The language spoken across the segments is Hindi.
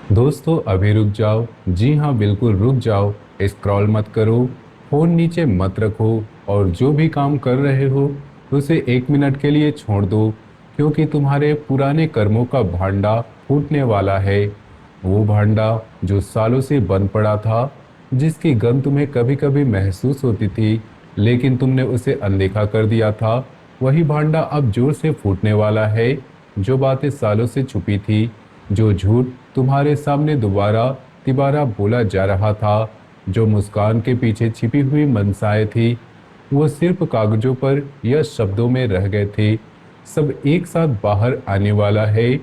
दोस्तों अभी रुक जाओ। जी हाँ, बिल्कुल रुक जाओ। स्क्रॉल मत करो, फोन नीचे मत रखो, और जो भी काम कर रहे हो उसे 1 मिनट के लिए छोड़ दो, क्योंकि तुम्हारे पुराने कर्मों का भांडा फूटने वाला है। वो भांडा जो सालों से बंद पड़ा था, जिसकी गंध तुम्हें कभी कभी महसूस होती थी, लेकिन तुमने उसे अनदेखा कर दिया था, वही भांडा अब जोर से फूटने वाला है। जो बातें सालों से छुपी थी, जो झूठ तुम्हारे सामने दोबारा तिबारा बोला जा रहा था, जो मुस्कान के पीछे छिपी हुई मनसाएं थी, वो सिर्फ कागजों पर या शब्दों में रह गए थे। सब एक साथ बाहर आने वाला है।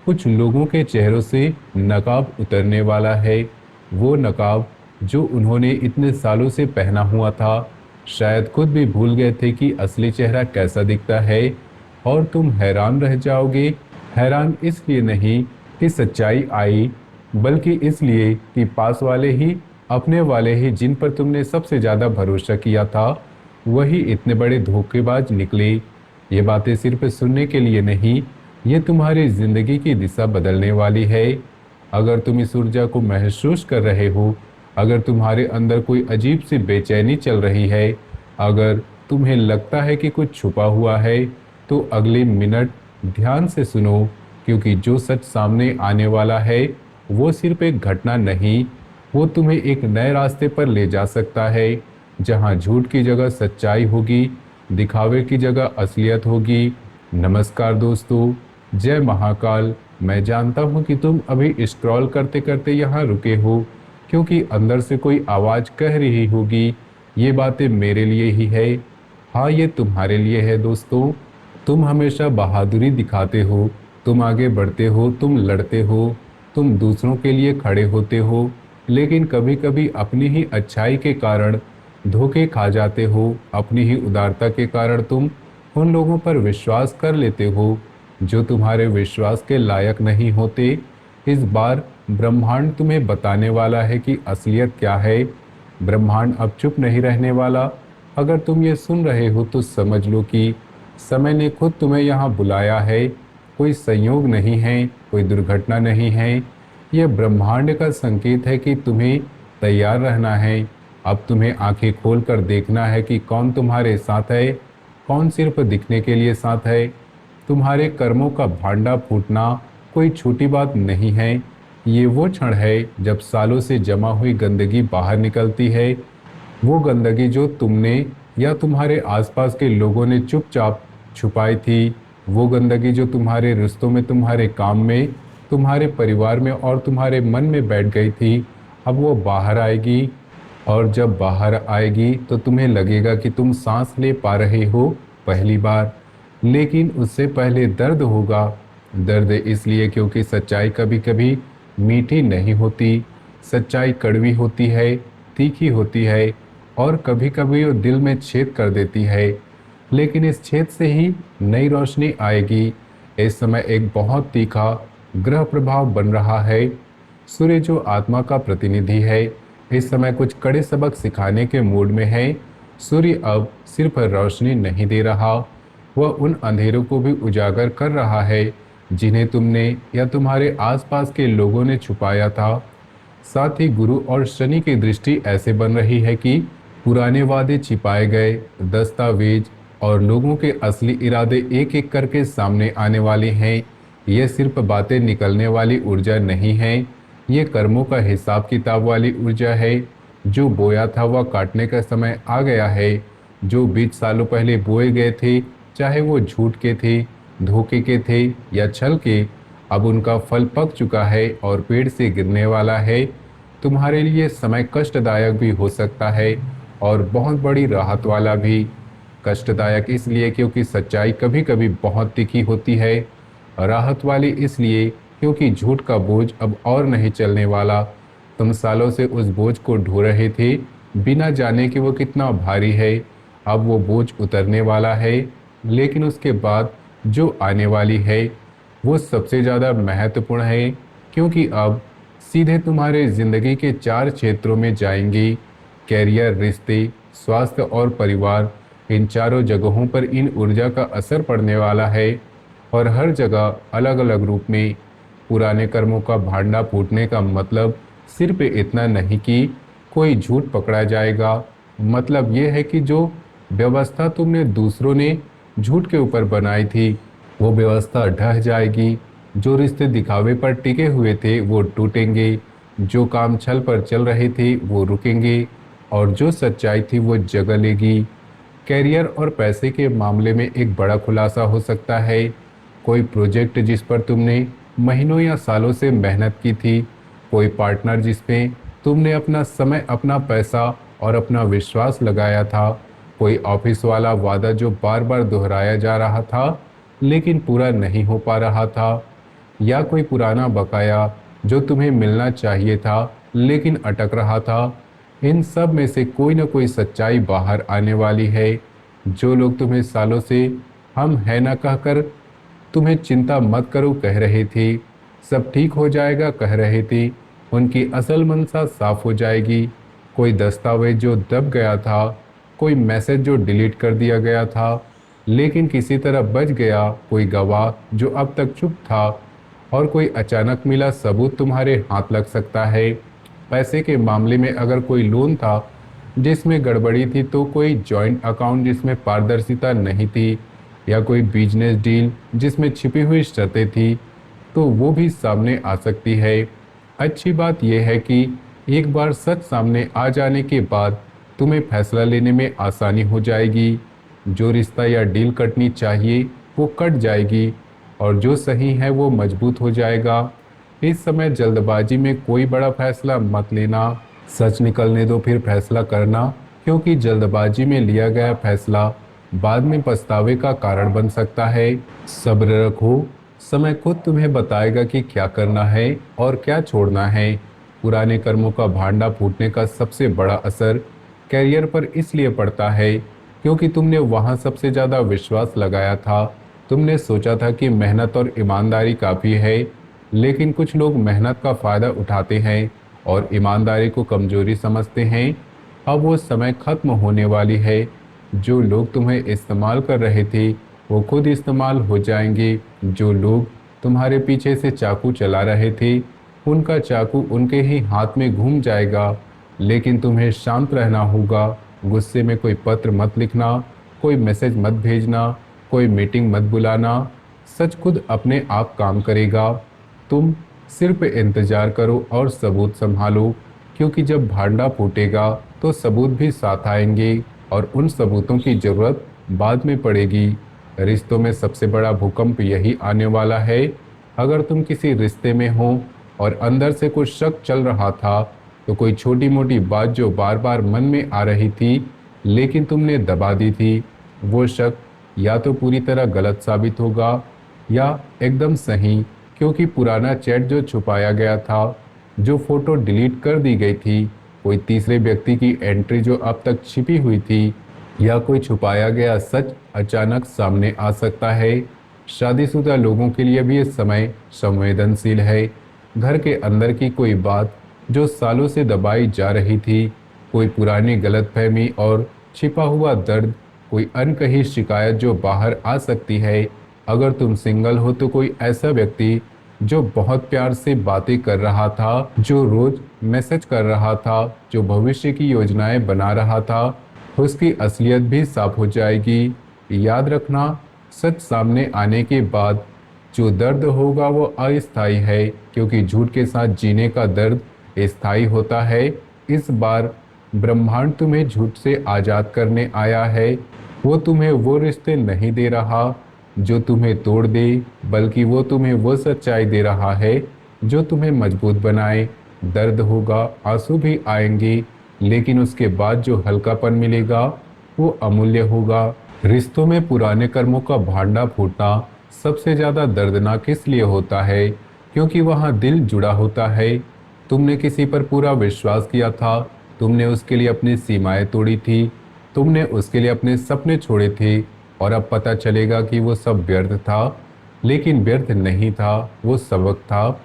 कुछ लोगों के चेहरों से नकाब उतरने वाला है। वो नकाब जो उन्होंने इतने सालों से पहना हुआ था। शायद खुद भी भूल गए थे कि असली चेहरा कैसा दिखता है। और तुम हैरान रह जाओगे। हैरान इसलिए नहीं कि सच्चाई आई, बल्कि इसलिए कि पास वाले ही, अपने वाले ही, जिन पर तुमने सबसे ज्यादा भरोसा किया था, वही इतने बड़े धोखेबाज निकले। ये बातें सिर्फ सुनने के लिए नहीं, ये तुम्हारी जिंदगी की दिशा बदलने वाली है। अगर तुम इस ऊर्जा को महसूस कर रहे हो, अगर तुम्हारे अंदर कोई अजीब सी बेचैनी चल रही है, अगर तुम्हें लगता है कि कुछ छुपा हुआ है, तो अगले मिनट ध्यान से सुनो, क्योंकि जो सच सामने आने वाला है वो सिर्फ एक घटना नहीं, वो तुम्हें एक नए रास्ते पर ले जा सकता है, जहां झूठ की जगह सच्चाई होगी, दिखावे की जगह असलियत होगी। नमस्कार दोस्तों, जय महाकाल। मैं जानता हूं कि तुम अभी स्क्रॉल करते करते यहाँ रुके हो, क्योंकि अंदर से कोई आवाज कह रही होगी, ये बातें मेरे लिए ही है। हाँ, ये तुम्हारे लिए है दोस्तों। तुम हमेशा बहादुरी दिखाते हो, तुम आगे बढ़ते हो, तुम लड़ते हो, तुम दूसरों के लिए खड़े होते हो, लेकिन कभी कभी अपनी ही अच्छाई के कारण धोखे खा जाते हो। अपनी ही उदारता के कारण तुम उन लोगों पर विश्वास कर लेते हो जो तुम्हारे विश्वास के लायक नहीं होते। इस बार ब्रह्मांड तुम्हें बताने वाला है कि असलियत क्या है। ब्रह्मांड अब चुप नहीं रहने वाला। अगर तुम ये सुन रहे हो तो समझ लो कि समय ने खुद तुम्हें यहाँ बुलाया है। कोई संयोग नहीं है, कोई दुर्घटना नहीं है। यह ब्रह्मांड का संकेत है कि तुम्हें तैयार रहना है। अब तुम्हें आंखें खोलकर देखना है कि कौन तुम्हारे साथ है, कौन सिर्फ दिखने के लिए साथ है। तुम्हारे कर्मों का भांडा फूटना कोई छोटी बात नहीं है। ये वो क्षण है जब सालों से जमा हुई गंदगी बाहर निकलती है। वो गंदगी जो तुमने या तुम्हारे आसपास के लोगों ने चुपचाप छुपाई थी। वो गंदगी जो तुम्हारे रिश्तों में, तुम्हारे काम में, तुम्हारे परिवार में और तुम्हारे मन में बैठ गई थी, अब वो बाहर आएगी। और जब बाहर आएगी तो तुम्हें लगेगा कि तुम सांस ले पा रहे हो पहली बार। लेकिन उससे पहले दर्द होगा। दर्द इसलिए क्योंकि सच्चाई कभी कभी मीठी नहीं होती। सच्चाई कड़वी होती है, तीखी होती है, और कभी कभी वो दिल में छेद कर देती है। लेकिन इस छेद से ही नई रोशनी आएगी। इस समय एक बहुत तीखा ग्रह प्रभाव बन रहा है। सूर्य जो आत्मा का प्रतिनिधि है, इस समय कुछ कड़े सबक सिखाने के मूड में है। सूर्य अब सिर्फ रोशनी नहीं दे रहा, वह उन अंधेरों को भी उजागर कर रहा है जिन्हें तुमने या तुम्हारे आसपास के लोगों ने छुपाया था। साथ ही गुरु और शनि की दृष्टि ऐसे बन रही है कि पुराने वादे छिपाए गए दस्तावेज और लोगों के असली इरादे एक एक करके सामने आने वाले हैं। ये सिर्फ बातें निकलने वाली ऊर्जा नहीं है, ये कर्मों का हिसाब किताब वाली ऊर्जा है। जो बोया था वह काटने का समय आ गया है। जो बीज सालों पहले बोए गए थे, चाहे वो झूठ के थे, धोखे के थे या छल के, अब उनका फल पक चुका है और पेड़ से गिरने वाला है। तुम्हारे लिए समय कष्टदायक भी हो सकता है और बहुत बड़ी राहत वाला भी। कष्टदायक इसलिए क्योंकि सच्चाई कभी कभी बहुत तीखी होती है। राहत वाली इसलिए क्योंकि झूठ का बोझ अब और नहीं चलने वाला। तुम सालों से उस बोझ को ढो रहे थे, बिना जाने कि वो कितना भारी है। अब वो बोझ उतरने वाला है, लेकिन उसके बाद जो आने वाली है वो सबसे ज़्यादा महत्वपूर्ण है, क्योंकि अब सीधे तुम्हारे जिंदगी के 4 क्षेत्रों में जाएंगी। कैरियर, रिश्ते, स्वास्थ्य और परिवार। इन चारों जगहों पर इन ऊर्जा का असर पड़ने वाला है, और हर जगह अलग अलग रूप में। पुराने कर्मों का भांडा फूटने का मतलब सिर्फ इतना नहीं कि कोई झूठ पकड़ा जाएगा। मतलब यह है कि जो व्यवस्था तुमने दूसरों ने झूठ के ऊपर बनाई थी वो व्यवस्था ढह जाएगी। जो रिश्ते दिखावे पर टिके हुए थे वो टूटेंगे। जो काम छल पर चल रहे थे वो रुकेंगे और जो सच्चाई थी वो जगह लेगी। कैरियर और पैसे के मामले में एक बड़ा खुलासा हो सकता है। कोई प्रोजेक्ट जिस पर तुमने महीनों या सालों से मेहनत की थी, कोई पार्टनर जिसमें तुमने अपना समय, अपना पैसा और अपना विश्वास लगाया था, कोई ऑफिस वाला वादा जो बार बार दोहराया जा रहा था लेकिन पूरा नहीं हो पा रहा था, या कोई पुराना बकाया जो तुम्हें मिलना चाहिए था लेकिन अटक रहा था। इन सब में से कोई ना कोई सच्चाई बाहर आने वाली है। जो लोग तुम्हें सालों से हम है ना कहकर तुम्हें चिंता मत करो कह रहे थे, सब ठीक हो जाएगा कह रहे थे, उनकी असल मंशा साफ हो जाएगी। कोई दस्तावेज जो दब गया था, कोई मैसेज जो डिलीट कर दिया गया था लेकिन किसी तरह बच गया, कोई गवाह जो अब तक चुप था, और कोई अचानक मिला सबूत तुम्हारे हाथ लग सकता है। पैसे के मामले में अगर कोई लोन था जिसमें गड़बड़ी थी, तो कोई जॉइंट अकाउंट जिसमें पारदर्शिता नहीं थी, या कोई बिजनेस डील जिसमें छिपी हुई शर्तें थी, तो वो भी सामने आ सकती है। अच्छी बात यह है कि एक बार सच सामने आ जाने के बाद तुम्हें फैसला लेने में आसानी हो जाएगी। जो रिश्ता या डील कटनी चाहिए वो कट जाएगी और जो सही है वो मजबूत हो जाएगा। इस समय जल्दबाजी में कोई बड़ा फैसला मत लेना, सच निकलने दो फिर फैसला करना, क्योंकि जल्दबाजी में लिया गया फैसला बाद में पछतावे का कारण बन सकता है। सब्र रखो, समय खुद तुम्हें बताएगा कि क्या करना है और क्या छोड़ना है। पुराने कर्मों का भांडा फूटने का सबसे बड़ा असर कैरियर पर इसलिए पड़ता है क्योंकि तुमने वहां सबसे ज़्यादा विश्वास लगाया था। तुमने सोचा था कि मेहनत और ईमानदारी काफ़ी है, लेकिन कुछ लोग मेहनत का फ़ायदा उठाते हैं और ईमानदारी को कमजोरी समझते हैं। अब वो समय खत्म होने वाली है। जो लोग तुम्हें इस्तेमाल कर रहे थे वो खुद इस्तेमाल हो जाएंगे। जो लोग तुम्हारे पीछे से चाकू चला रहे थे उनका चाकू उनके ही हाथ में घूम जाएगा। लेकिन तुम्हें शांत रहना होगा। गुस्से में कोई पत्र मत लिखना, कोई मैसेज मत भेजना, कोई मीटिंग मत बुलाना। सच खुद अपने आप काम करेगा। तुम सिर्फ इंतजार करो और सबूत संभालो, क्योंकि जब भांडा फूटेगा तो सबूत भी साथ आएंगे और उन सबूतों की ज़रूरत बाद में पड़ेगी। रिश्तों में सबसे बड़ा भूकंप यही आने वाला है। अगर तुम किसी रिश्ते में हो और अंदर से कुछ शक चल रहा था, तो कोई छोटी मोटी बात जो बार बार मन में आ रही थी लेकिन तुमने दबा दी थी, वो शक या तो पूरी तरह गलत साबित होगा या एकदम सही, क्योंकि पुराना चैट जो छुपाया गया था, जो फोटो डिलीट कर दी गई थी, कोई तीसरे व्यक्ति की एंट्री जो अब तक छिपी हुई थी, या कोई छुपाया गया सच अचानक सामने आ सकता है। शादीशुदा लोगों के लिए भी ये समय संवेदनशील है। घर के अंदर की कोई बात जो सालों से दबाई जा रही थी, कोई पुरानी गलतफहमी और छिपा हुआ दर्द, कोई अनकही शिकायत जो बाहर आ सकती है। अगर तुम सिंगल हो तो कोई ऐसा व्यक्ति जो बहुत प्यार से बातें कर रहा था, जो रोज मैसेज कर रहा था, जो भविष्य की योजनाएं बना रहा था, उसकी असलियत भी साफ हो जाएगी। याद रखना, सच सामने आने के बाद जो दर्द होगा वो अस्थायी है, क्योंकि झूठ के साथ जीने का दर्द स्थायी होता है। इस बार ब्रह्मांड तुम्हें झूठ से आज़ाद करने आया है। वो तुम्हें वो रिश्ते नहीं दे रहा जो तुम्हें तोड़ दे, बल्कि वो तुम्हें वो सच्चाई दे रहा है जो तुम्हें मजबूत बनाए। दर्द होगा, आंसू भी आएंगे, लेकिन उसके बाद जो हल्कापन मिलेगा वो अमूल्य होगा। रिश्तों में पुराने कर्मों का भांडा फूटना सबसे ज़्यादा दर्दनाक इसलिए होता है क्योंकि वहाँ दिल जुड़ा होता है। तुमने किसी पर पूरा विश्वास किया था, तुमने उसके लिए अपनी सीमाएं तोड़ी थी, तुमने उसके लिए अपने सपने छोड़े थे, और अब पता चलेगा कि वो सब व्यर्थ था। लेकिन व्यर्थ नहीं था, वो सबक था।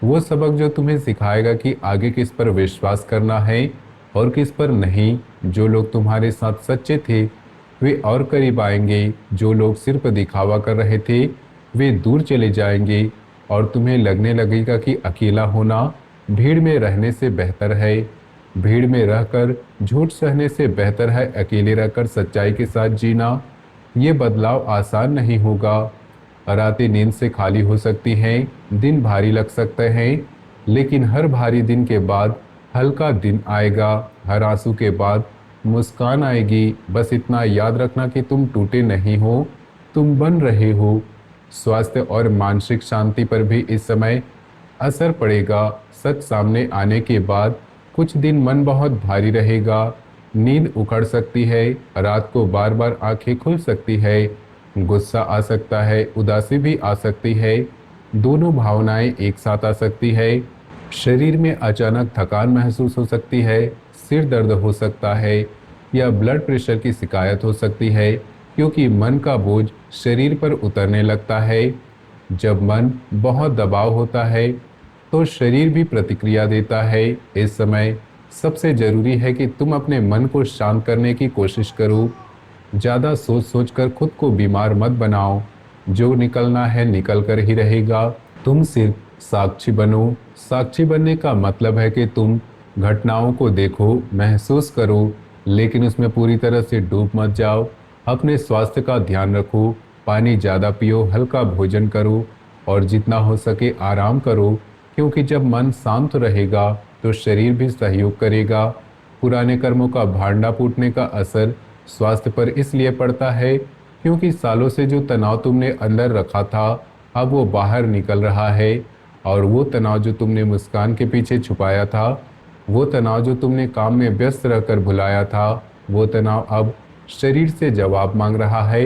वो सबक जो तुम्हें सिखाएगा कि आगे किस पर विश्वास करना है और किस पर नहीं। जो लोग तुम्हारे साथ सच्चे थे वे और करीब आएंगे, जो लोग सिर्फ दिखावा कर रहे थे वे दूर चले जाएंगे, और तुम्हें लगने लगेगा कि अकेला होना भीड़ में रहने से बेहतर है। भीड़ में रहकर झूठ सहने से बेहतर है अकेले रहकर सच्चाई के साथ जीना। ये बदलाव आसान नहीं होगा। रातें नींद से खाली हो सकती हैं, दिन भारी लग सकते हैं, लेकिन हर भारी दिन के बाद हल्का दिन आएगा। हर आंसू के बाद मुस्कान आएगी। बस इतना याद रखना कि तुम टूटे नहीं हो, तुम बन रहे हो। स्वास्थ्य और मानसिक शांति पर भी इस समय असर पड़ेगा। सच सामने आने के बाद कुछ दिन मन बहुत भारी रहेगा। नींद उखड़ सकती है, रात को बार बार आंखें खुल सकती है, गुस्सा आ सकता है, उदासी भी आ सकती है। दोनों भावनाएं एक साथ आ सकती है। शरीर में अचानक थकान महसूस हो सकती है, सिर दर्द हो सकता है या ब्लड प्रेशर की शिकायत हो सकती है, क्योंकि मन का बोझ शरीर पर उतरने लगता है। जब मन बहुत दबाव होता है तो शरीर भी प्रतिक्रिया देता है। इस समय सबसे जरूरी है कि तुम अपने मन को शांत करने की कोशिश करो। ज़्यादा सोच सोच कर खुद को बीमार मत बनाओ। जो निकलना है निकल कर ही रहेगा। तुम सिर्फ साक्षी बनो। साक्षी बनने का मतलब है कि तुम घटनाओं को देखो, महसूस करो, लेकिन उसमें पूरी तरह से डूब मत जाओ। अपने स्वास्थ्य का ध्यान रखो, पानी ज़्यादा पियो, हल्का भोजन करो और जितना हो सके आराम करो, क्योंकि जब मन शांत रहेगा तो शरीर भी सहयोग करेगा। पुराने कर्मों का भांडा फूटने का असर स्वास्थ्य पर इसलिए पड़ता है क्योंकि सालों से जो तनाव तुमने अंदर रखा था अब वो बाहर निकल रहा है। और वो तनाव जो तुमने मुस्कान के पीछे छुपाया था, वो तनाव जो तुमने काम में व्यस्त रहकर भुलाया था, वो तनाव अब शरीर से जवाब मांग रहा है।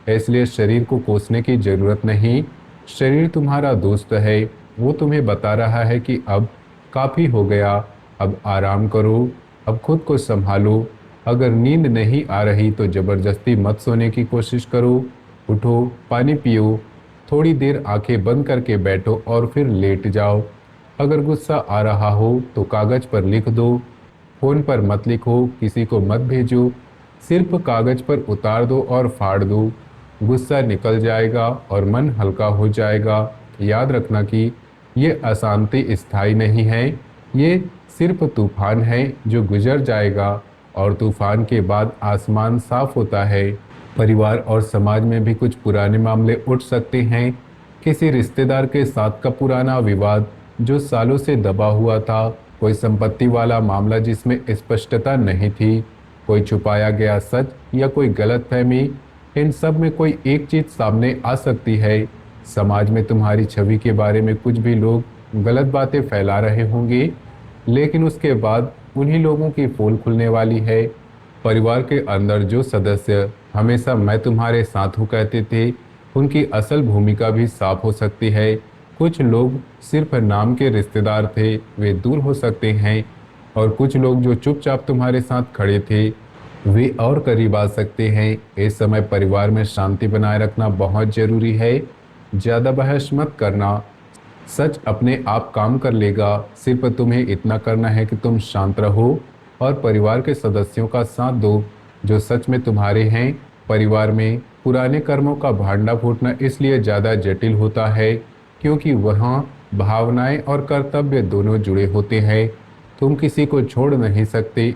इसलिए शरीर को कोसने की जरूरत नहीं। शरीर तुम्हारा दोस्त है, वो तुम्हें बता रहा है कि अब काफ़ी हो गया, अब आराम करो, अब खुद को संभालो। अगर नींद नहीं आ रही तो ज़बरदस्ती मत सोने की कोशिश करो। उठो, पानी पियो, थोड़ी देर आंखें बंद करके बैठो और फिर लेट जाओ। अगर गुस्सा आ रहा हो तो कागज़ पर लिख दो। फ़ोन पर मत लिखो, किसी को मत भेजो, सिर्फ कागज़ पर उतार दो और फाड़ दो। गुस्सा निकल जाएगा और मन हल्का हो जाएगा। याद रखना कि ये अशांति स्थायी नहीं है, ये सिर्फ तूफान है जो गुजर जाएगा और तूफान के बाद आसमान साफ होता है। परिवार और समाज में भी कुछ पुराने मामले उठ सकते हैं। किसी रिश्तेदार के साथ का पुराना विवाद जो सालों से दबा हुआ था, कोई संपत्ति वाला मामला जिसमें स्पष्टता नहीं थी, कोई छुपाया गया सच या कोई गलतफहमी। इन सब में कोई एक चीज सामने आ सकती है। समाज में तुम्हारी छवि के बारे में कुछ भी लोग गलत बातें फैला रहे होंगे, लेकिन उसके बाद उन्हीं लोगों की पोल खुलने वाली है। परिवार के अंदर जो सदस्य हमेशा मैं तुम्हारे साथ हूँ कहते थे, उनकी असल भूमिका भी साफ हो सकती है। कुछ लोग सिर्फ नाम के रिश्तेदार थे, वे दूर हो सकते हैं, और कुछ लोग जो चुपचाप तुम्हारे साथ खड़े थे वे और करीब आ सकते हैं। इस समय परिवार में शांति बनाए रखना बहुत जरूरी है। ज़्यादा बहस मत करना, सच अपने आप काम कर लेगा। सिर्फ तुम्हें इतना करना है कि तुम शांत रहो और परिवार के सदस्यों का साथ दो जो सच में तुम्हारे हैं। परिवार में पुराने कर्मों का भांडा फूटना इसलिए ज़्यादा जटिल होता है क्योंकि वहाँ भावनाएं और कर्तव्य दोनों जुड़े होते हैं। तुम किसी को छोड़ नहीं सकते,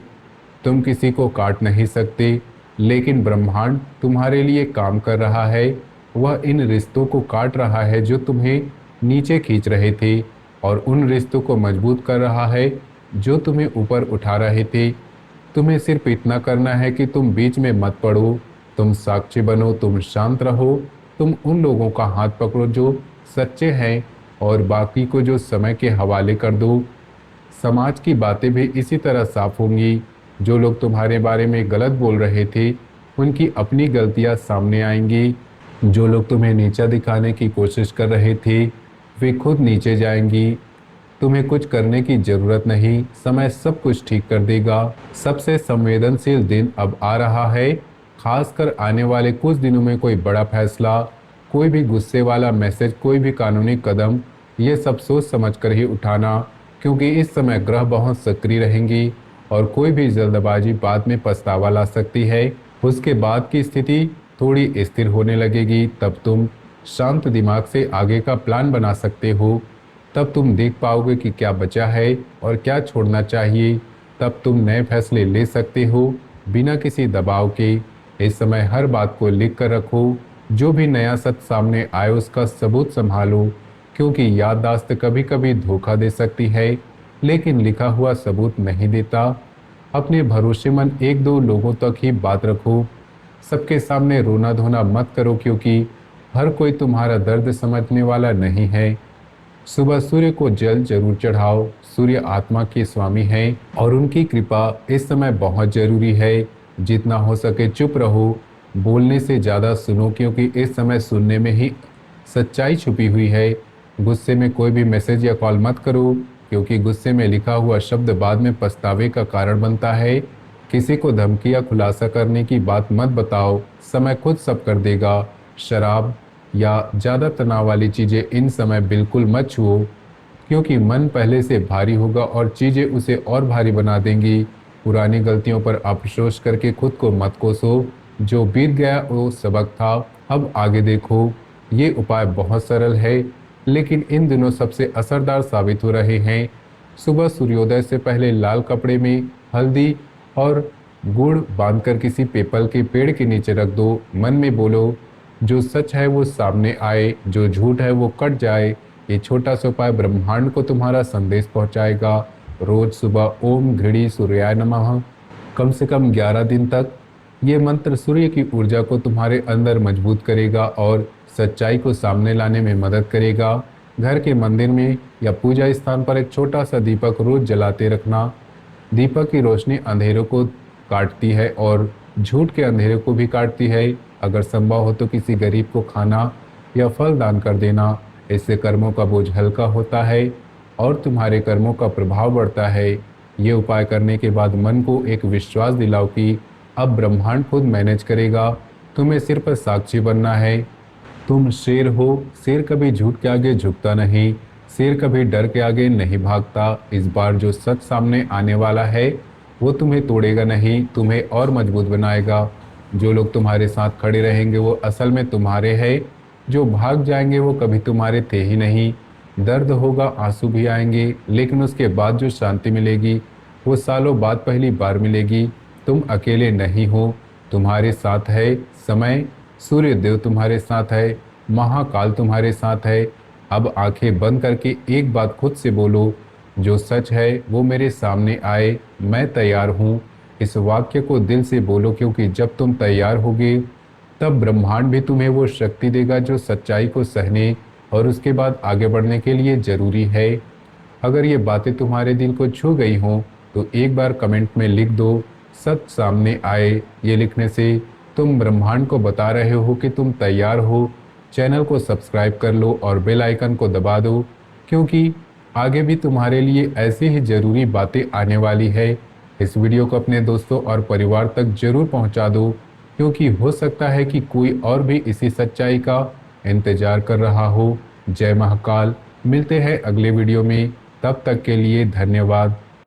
तुम किसी को काट नहीं सकते, लेकिन ब्रह्मांड तुम्हारे लिए काम कर रहा है। वह इन रिश्तों को काट रहा है जो तुम्हें नीचे खींच रहे थे, और उन रिश्तों को मजबूत कर रहा है जो तुम्हें ऊपर उठा रहे थे। तुम्हें सिर्फ इतना करना है कि तुम बीच में मत पड़ो, तुम साक्षी बनो, तुम शांत रहो, तुम उन लोगों का हाथ पकड़ो जो सच्चे हैं और बाकी को जो समय के हवाले कर दो। समाज की बातें भी इसी तरह साफ होंगी। जो लोग तुम्हारे बारे में गलत बोल रहे थे उनकी अपनी गलतियां सामने आएंगी। जो लोग तुम्हें नीचा दिखाने की कोशिश कर रहे थे वे खुद नीचे जाएंगी। तुम्हें कुछ करने की जरूरत नहीं, समय सब कुछ ठीक कर देगा। सबसे संवेदनशील दिन अब आ रहा है, खासकर आने वाले कुछ दिनों में कोई बड़ा फैसला, कोई भी गुस्से वाला मैसेज, कोई भी कानूनी कदम, ये सब सोच समझ कर ही उठाना, क्योंकि इस समय ग्रह बहुत सक्रिय रहेंगी और कोई भी जल्दबाजी बाद में पछतावा ला सकती है। उसके बाद की स्थिति थोड़ी स्थिर होने लगेगी, तब तुम शांत दिमाग से आगे का प्लान बना सकते हो। तब तुम देख पाओगे कि क्या बचा है और क्या छोड़ना चाहिए। तब तुम नए फैसले ले सकते हो बिना किसी दबाव के। इस समय हर बात को लिख कर रखो। जो भी नया सच सामने आए उसका सबूत संभालो, क्योंकि याददाश्त कभी कभी धोखा दे सकती है, लेकिन लिखा हुआ सबूत नहीं देता। अपने भरोसेमंद एक दो लोगों तक ही बात रखो। सबके सामने रोना धोना मत करो, क्योंकि हर कोई तुम्हारा दर्द समझने वाला नहीं है। सुबह सूर्य को जल जरूर चढ़ाओ। सूर्य आत्मा के स्वामी हैं और उनकी कृपा इस समय बहुत जरूरी है। जितना हो सके चुप रहो, बोलने से ज़्यादा सुनो, क्योंकि इस समय सुनने में ही सच्चाई छुपी हुई है। गुस्से में कोई भी मैसेज या कॉल मत करो, क्योंकि गुस्से में लिखा हुआ शब्द बाद में पछतावे का कारण बनता है। किसी को धमकी या खुलासा करने की बात मत बताओ, समय खुद सब कर देगा। शराब या ज़्यादा तनाव वाली चीज़ें इन समय बिल्कुल मत छुओ, क्योंकि मन पहले से भारी होगा और चीज़ें उसे और भारी बना देंगी। पुरानी गलतियों पर अफसोस करके खुद को मत कोसो। जो बीत गया वो सबक था, अब आगे देखो। ये उपाय बहुत सरल है, लेकिन इन दिनों सबसे असरदार साबित हो रहे हैं। सुबह सूर्योदय से पहले लाल कपड़े में हल्दी और गुड़ बांधकर किसी पीपल के पेड़ के नीचे रख दो। मन में बोलो, जो सच है वो सामने आए, जो झूठ है वो कट जाए। ये छोटा सा उपाय ब्रह्मांड को तुम्हारा संदेश पहुंचाएगा। रोज सुबह ओम घृणी सूर्याय नमः कम से कम 11 दिन तक। ये मंत्र सूर्य की ऊर्जा को तुम्हारे अंदर मजबूत करेगा और सच्चाई को सामने लाने में मदद करेगा। घर के मंदिर में या पूजा स्थान पर एक छोटा सा दीपक रोज जलाते रखना। दीपक की रोशनी अंधेरों को काटती है और झूठ के अंधेरे को भी काटती है। अगर संभव हो तो किसी गरीब को खाना या फल दान कर देना। इससे कर्मों का बोझ हल्का होता है और तुम्हारे कर्मों का प्रभाव बढ़ता है। ये उपाय करने के बाद मन को एक विश्वास दिलाओ कि अब ब्रह्मांड खुद मैनेज करेगा। तुम्हें सिर्फ साक्षी बनना है। तुम शेर हो, शेर कभी झूठ के आगे झुकता नहीं, शेर कभी डर के आगे नहीं भागता। इस बार जो सच सामने आने वाला है वो तुम्हें तोड़ेगा नहीं, तुम्हें और मजबूत बनाएगा। जो लोग तुम्हारे साथ खड़े रहेंगे वो असल में तुम्हारे हैं, जो भाग जाएंगे वो कभी तुम्हारे थे ही नहीं। दर्द होगा, आंसू भी आएंगे, लेकिन उसके बाद जो शांति मिलेगी वो सालों बाद पहली बार मिलेगी। तुम अकेले नहीं हो, तुम्हारे साथ है समय, सूर्य देव तुम्हारे साथ है, महाकाल तुम्हारे साथ है। अब आंखें बंद करके एक बात खुद से बोलो, जो सच है वो मेरे सामने आए, मैं तैयार हूँ। इस वाक्य को दिल से बोलो, क्योंकि जब तुम तैयार होगे तब ब्रह्मांड भी तुम्हें वो शक्ति देगा जो सच्चाई को सहने और उसके बाद आगे बढ़ने के लिए जरूरी है। अगर ये बातें तुम्हारे दिल को छू गई हों तो एक बार कमेंट में लिख दो, सच सामने आए। ये लिखने से तुम ब्रह्मांड को बता रहे हो कि तुम तैयार हो। चैनल को सब्सक्राइब कर लो और बेल आइकन को दबा दो, क्योंकि आगे भी तुम्हारे लिए ऐसी ही ज़रूरी बातें आने वाली है। इस वीडियो को अपने दोस्तों और परिवार तक जरूर पहुंचा दो, क्योंकि हो सकता है कि कोई और भी इसी सच्चाई का इंतजार कर रहा हो। जय महाकाल। मिलते हैं अगले वीडियो में, तब तक के लिए धन्यवाद।